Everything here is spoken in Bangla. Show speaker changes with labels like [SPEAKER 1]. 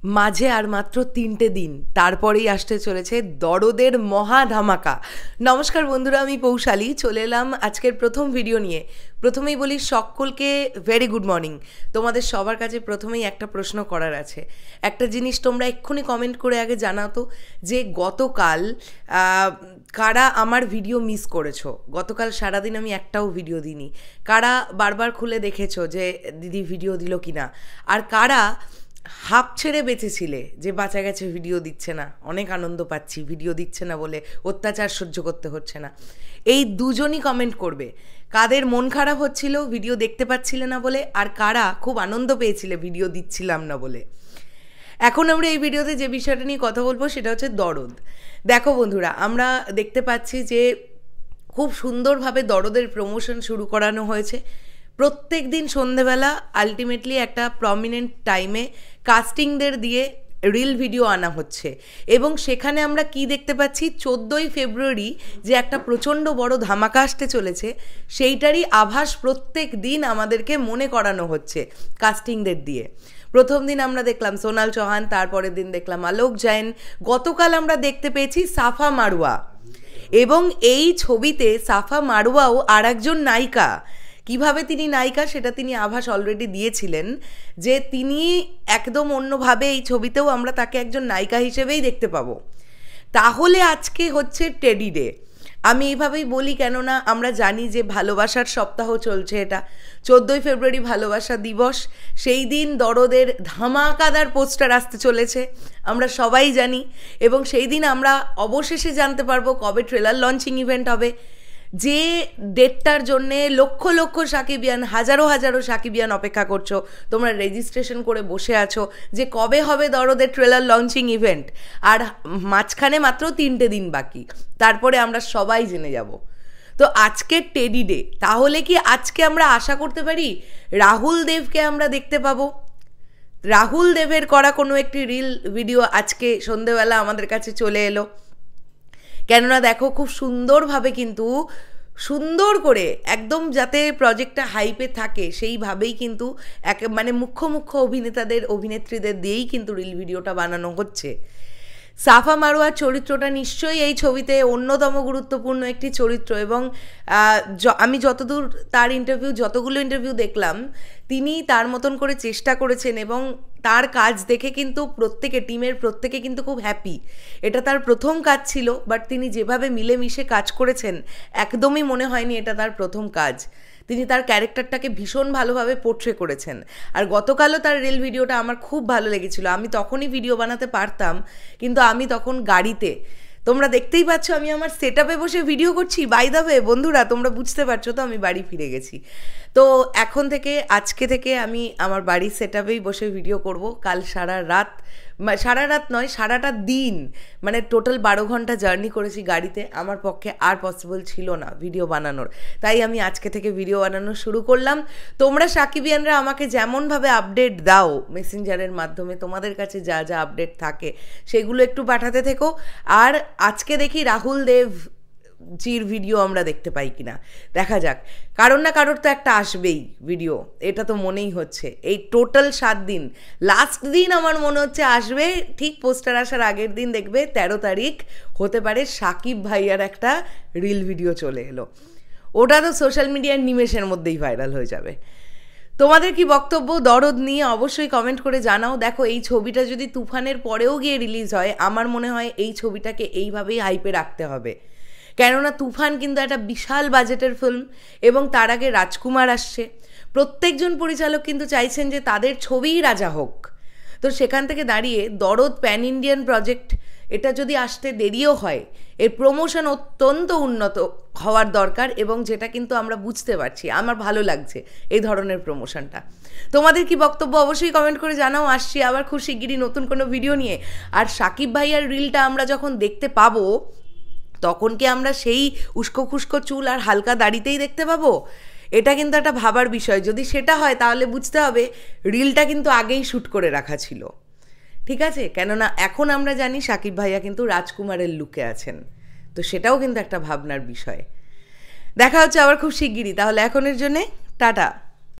[SPEAKER 1] মাঝে আর মাত্র ৩টে দিন, তারপরেই আসতে চলেছে দরদের মহা ধামাকা। নমস্কার বন্ধুরা, আমি পৌশালী চলে এলাম আজকের প্রথম ভিডিও নিয়ে। প্রথমেই বলি সকলকে ভেরি গুড মর্নিং। তোমাদের সবার কাছে প্রথমেই একটা প্রশ্ন করার আছে। একটা জিনিস তোমরা এক্ষুনি কমেন্ট করে আগে জানাও তো, যে গতকাল কারা আমার ভিডিও মিস করেছো। গতকাল সারাদিন আমি একটাও ভিডিও দিইনি। কারা বারবার খুলে দেখেছো যে দিদি ভিডিও দিল কিনা, আর কারা হাঁপ ছেড়ে বেঁচেছিলে যে বাঁচা গেছে, ভিডিও দিচ্ছে না, অনেক আনন্দ পাচ্ছি, ভিডিও দিচ্ছে না বলে অত্যাচার সহ্য করতে হচ্ছে না। এই দুজনই কমেন্ট করবে কাদের মন খারাপ হচ্ছিল ভিডিও দেখতে পাচ্ছিলে না বলে, আর কারা খুব আনন্দ পেয়েছিলে ভিডিও দিচ্ছিলাম না বলে। এখন আমরা এই ভিডিওতে যে বিষয়টা নিয়ে কথা বলবো সেটা হচ্ছে দরদ। দেখো বন্ধুরা, আমরা দেখতে পাচ্ছি যে খুব সুন্দরভাবে দরদের প্রমোশন শুরু করানো হয়েছে। প্রত্যেক দিন সন্ধেবেলা আলটিমেটলি একটা প্রমিনেন্ট টাইমে কাস্টিংদের দিয়ে রিল ভিডিও আনা হচ্ছে, এবং সেখানে আমরা কি দেখতে পাচ্ছি, 14ই ফেব্রুয়ারি যে একটা প্রচণ্ড বড় ধামাকা আসতে চলেছে, সেইটারই আভাস প্রত্যেক দিন আমাদেরকে মনে করানো হচ্ছে কাস্টিংদের দিয়ে। প্রথম দিন আমরা দেখলাম সোনাল চৌহান, তারপরের দিন দেখলাম আলোক জৈন, গতকাল আমরা দেখতে পেয়েছি সাফা মারুয়া, এবং এই ছবিতে সাফা মারুয়াও আর একজন নায়িকা। কিভাবে তিনি নায়িকা সেটা তিনি আভাস অলরেডি দিয়েছিলেন, যে তিনি একদম অন্যভাবে এই ছবিতেও আমরা তাকে একজন নায়িকা হিসেবেই দেখতে পাবো। তাহলে আজকে হচ্ছে টেডি ডে। আমি এইভাবেই বলি কেননা আমরা জানি যে ভালোবাসার সপ্তাহ চলছে, এটা 14ই ফেব্রুয়ারি ভালোবাসা দিবস। সেই দিন দরদের ধামাকাদার পোস্টার আসতে চলেছে, আমরা সবাই জানি, এবং সেই দিন আমরা অবশেষে জানতে পারবো কবে ট্রেলার লঞ্চিং ইভেন্ট হবে। যে ডেটটার জন্যে লক্ষ লক্ষ সাকিবিয়ান, হাজারো হাজারো সাকিবিয়ান অপেক্ষা করছো, তোমরা রেজিস্ট্রেশন করে বসে আছো যে কবে হবে দরদের ট্রেলার লঞ্চিং ইভেন্ট। আর মাঝখানে মাত্র 3টে দিন বাকি, তারপরে আমরা সবাই জেনে যাব। তো আজকে টেডি ডে, তাহলে কি আজকে আমরা আশা করতে পারি রাহুল দেবকে আমরা দেখতে পাবো? রাহুল দেবের করা কোনো একটি রিল ভিডিও আজকে সন্ধেবেলা আমাদের কাছে চলে এলো। কেননা দেখো, খুব সুন্দরভাবে কিন্তু সুন্দর করে একদম যাতে প্রজেক্টটা হাইপে থাকে সেইভাবেই কিন্তু মুখ্য মুখ্য অভিনেত্রীদের দিয়েই কিন্তু রিল ভিডিওটা বানানো হচ্ছে। সাফা মারুয়ার চরিত্রটা নিশ্চয়ই এই ছবিতে অন্যতম গুরুত্বপূর্ণ একটি চরিত্র, এবং আমি যতদূর তার যতগুলো ইন্টারভিউ দেখলাম, তিনি তার মতন করে চেষ্টা করেছেন, এবং তার কাজ দেখে কিন্তু টিমের প্রত্যেকে কিন্তু খুব হ্যাপি। এটা তার প্রথম কাজ ছিল, বাট তিনি যেভাবে মিলেমিশে কাজ করেছেন একদমই মনে হয়নি এটা তার প্রথম কাজ। তিনি তার ক্যারেক্টারটাকে ভীষণ ভালোভাবে পোর্ট্রে করেছেন। আর গতকালও তার রিল ভিডিওটা আমার খুব ভালো লেগেছিল। আমি তখনই ভিডিও বানাতে পারতাম, কিন্তু আমি তখন গাড়িতে, তোমরা দেখতেই পাচ্ছ আমি আমার সেটআপে বসে ভিডিও করছি। বাই দ্য ওয়ে বন্ধুরা, তোমরা বুঝতে পারছো তো আমি বাড়ি ফিরে গেছি। তো এখন থেকে, আজকে থেকে আমি আমার বাড়ির সেটআপেই বসে ভিডিও করব। কাল সারা রাত নয়, সারাটা দিন, টোটাল 12 ঘন্টা জার্নি করেছি গাড়িতে। আমার পক্ষে আর পসিবল ছিল না ভিডিও বানানোর, তাই আমি আজকে থেকে ভিডিও বানানো শুরু করলাম। তোমরা সাকিবিয়ানরা আমাকে যেমনভাবে আপডেট দাও মেসেঞ্জারের মাধ্যমে, তোমাদের কাছে যা যা আপডেট থাকে সেগুলো একটু পাঠাতে থেকো। আর আজকে দেখি রাহুল দেব জির ভিডিও আমরা দেখতে পাই কিনা, দেখা যাক। কারোর না কারোর তো একটা আসবেই ভিডিও, এটা তো মনেই হচ্ছে। এই টোটাল 7 দিন, লাস্ট দিন আমার মনে হচ্ছে আসবে, ঠিক পোস্টার আসার আগের দিন দেখবে 13 তারিখ হতে পারে সাকিব ভাইয়ার একটা রিল ভিডিও চলে এলো। ওটা তো সোশ্যাল মিডিয়ার নিমেষের মধ্যেই ভাইরাল হয়ে যাবে। তোমাদের কি বক্তব্য দরদ নিয়ে অবশ্যই কমেন্ট করে জানাও। দেখো, এই ছবিটা যদি তুফানের পরেও গিয়ে রিলিজ হয়, আমার মনে হয় এই ছবিটাকে এইভাবেই হাইপে রাখতে হবে। কেননা তুফান কিন্তু একটা বিশাল বাজেটের ফিল্ম, এবং তার আগে রাজকুমার আসছে। প্রত্যেকজন পরিচালক কিন্তু চাইছেন যে তাদের ছবিই রাজা হোক। তো সেখান থেকে দাঁড়িয়ে দরদ প্যান ইন্ডিয়ান প্রজেক্ট, এটা যদি আসতে দেরিও হয়, এর প্রমোশন অত্যন্ত উন্নত হওয়ার দরকার, এবং যেটা কিন্তু আমরা বুঝতে পারছি। আমার ভালো লাগছে এই ধরনের প্রমোশনটা। তোমাদের কি বক্তব্য অবশ্যই কমেন্ট করে জানাও। আসছি আবার খুব শিগগিরই নতুন কোনো ভিডিও নিয়ে। আর সাকিব ভাইয়ার রিলটা আমরা যখন দেখতে পাবো, তখন কি আমরা সেই উস্কো খুস্কো চুল আর হালকা দাড়িতেই দেখতে পাবো? এটা কিন্তু একটা ভাবার বিষয়। যদি সেটা হয় তাহলে বুঝতে হবে রিলটা কিন্তু আগেই শ্যুট করে রাখা ছিল, ঠিক আছে? কেননা এখন আমরা জানি সাকিব ভাইয়া কিন্তু রাজকুমারের লুকে আছেন, তো সেটাও কিন্তু একটা ভাবনার বিষয়। দেখা হচ্ছে আবার খুব শিগগিরই। তাহলে এখনের জন্যে টাটা।